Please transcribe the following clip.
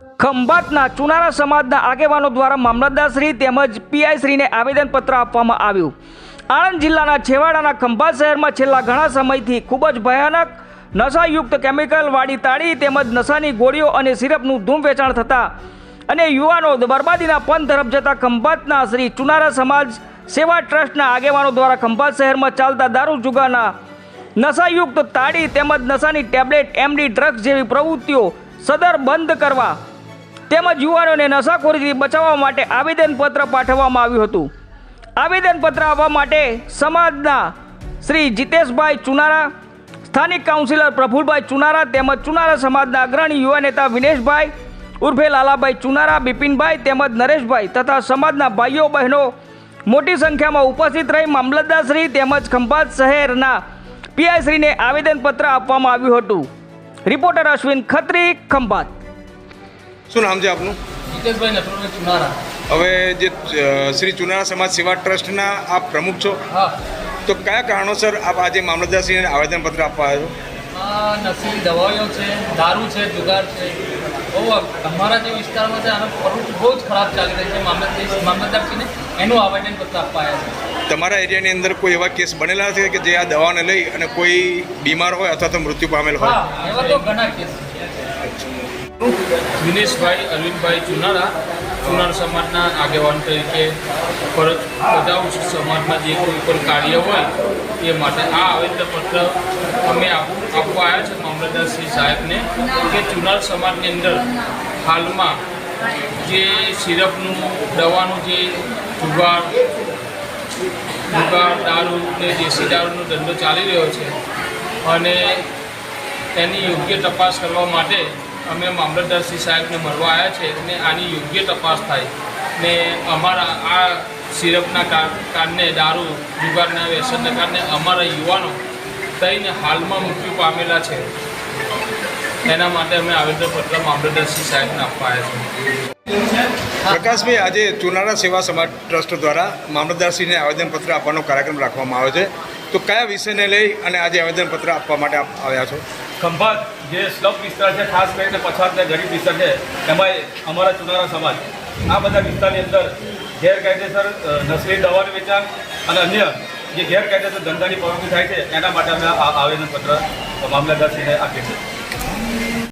ખંભાતના ચુનારા સમાજના આગેવાનો દ્વારા મામલતદારશ્રી તેમજ પીઆઈશ્રીને આવેદનપત્ર આપવામાં આવ્યું। આણંદ જિલ્લાના છેવાડાના ખંભાત શહેરમાં છેલ્લા ઘણા સમયથી ખૂબ જ ભયાનક નશાયુક્ત કેમિકલ વાળી તાળી તેમજ નશાની ગોળીઓ અને સિરપનું ધૂમ વેચાણ થતા અને યુવાનો બરબાદીના પંથ તરફ જતા ખંભાતના શ્રી ચુનારા સમાજ સેવા ટ્રસ્ટના આગેવાનો દ્વારા ખંભાત શહેરમાં ચાલતા દારૂ જુગારના નશાયુક્ત તાળી તેમજ નશાની ટેબ્લેટ એમડી ડ્રગ્સ જેવી પ્રવૃત્તિઓ સદર બંધ કરવા તેમજ યુવાનોને નશાખોરીથી બચાવવા માટે આવેદનપત્ર પાઠવવામાં આવ્યું હતું। આવેદનપત્ર આપવા માટે સમાજના શ્રી જીતેશભાઈ ચુનારા, સ્થાનિક કાઉન્સિલર પ્રફુલભાઈ ચુનારા તેમજ ચુનારા સમાજના અગ્રણી યુવા નેતા વિનેશભાઈ ઉર્ફે લાલાભાઈ ચુનારા, બિપિનભાઈ તેમજ નરેશભાઈ તથા સમાજના ભાઈઓ બહેનો મોટી સંખ્યામાં ઉપસ્થિત રહી મામલતદારશ્રી તેમજ ખંભાત શહેરના પીઆઈશ્રીને આવેદનપત્ર આપવામાં આવ્યું હતું। રિપોર્ટર અશ્વિન ખત્રી, ખંભાત। શું નામ છે આપનું? જીતેશભાઈ નટવરભાઈ ચુનારા। હવે જે શ્રી ચુનારા સમાજ સેવા ટ્રસ્ટના આપ પ્રમુખ છો, હા, તો કયા કારણોસર આપ આજે મામલતદારશ્રીને આવેદનપત્ર આપવા આવ્યો? આ નશીલી દવાઓ છે, દારૂ છે, જુગાર છે, બહુ અમારા જે વિસ્તારમાં છે આનો પ્રવૃત્તિ બહુ જ ખરાબ ચાલી રહી છે। મામલતદારશ્રીને એનું આવેદનપત્ર આપવા આવ્યા છે। તમારા એરિયાની અંદર કોઈ એવા કેસ બનેલા છે કે જે આ દવાને લઈ અને કોઈ બીમાર હોય અથવા તો મૃત્યુ પામેલ હોય? હા, એવા તો ઘણા કેસ છે। વિનેશભાઈ અરવિંદભાઈ ચુનારા, ચુનાર સમાજના આગેવાન તરીકે ફરજ બજાવું છું। સમાજમાં જે કોઈ પણ કાર્ય હોય એ માટે આ આવેદનપત્ર અમે આપવા આવ્યા છે મામલતદારશ્રી સાહેબને કે ચુનાર સમાજની અંદર હાલમાં જે સિરપનું દવાનું જે જુગાર દારૂ ને દેશી દારૂનો ધંધો ચાલી રહ્યો છે અને એની યોગ્ય તપાસ કરવા માટે અમે મામલતદારશ્રી સાહેબને મળવા આવ્યા છે અને આની યોગ્ય તપાસ થાય ને અમારા આ સિરપના કારણે દારૂ જુગારના વ્યસનના કારણે અમારા યુવાનો થઈને હાલમાં મૃત્યુ પામેલા છે, એના માટે અમે આવેદનપત્ર મામલતદારશ્રી સાહેબને આપવા આવ્યા છે। પ્રકાશભાઈ, આજે ચુનારા સેવા સમાજ ટ્રસ્ટ દ્વારા મામલતદારશ્રીને આવેદનપત્ર આપવાનો કાર્યક્રમ રાખવામાં આવ્યો છે, તો કયા વિષયને લઈ અને આજે આવેદનપત્ર આપવા માટે આપ આવ્યા છો? ખંભાત જે સ્લમ વિસ્તાર છે, ખાસ કરીને પછાત અને ગરીબ વિસ્તાર છે, એમાં અમારા ચુનારા સમાજ આ બધા વિસ્તારની અંદર ગેરકાયદેસર નશીલી દવાનું વેચાણ અને અન્ય જે ગેરકાયદેસર ધંધાની પ્રવૃત્તિ થાય છે એના માટે અમે આ આવેદનપત્ર મામલતદારશ્રીને આપીએ છીએ।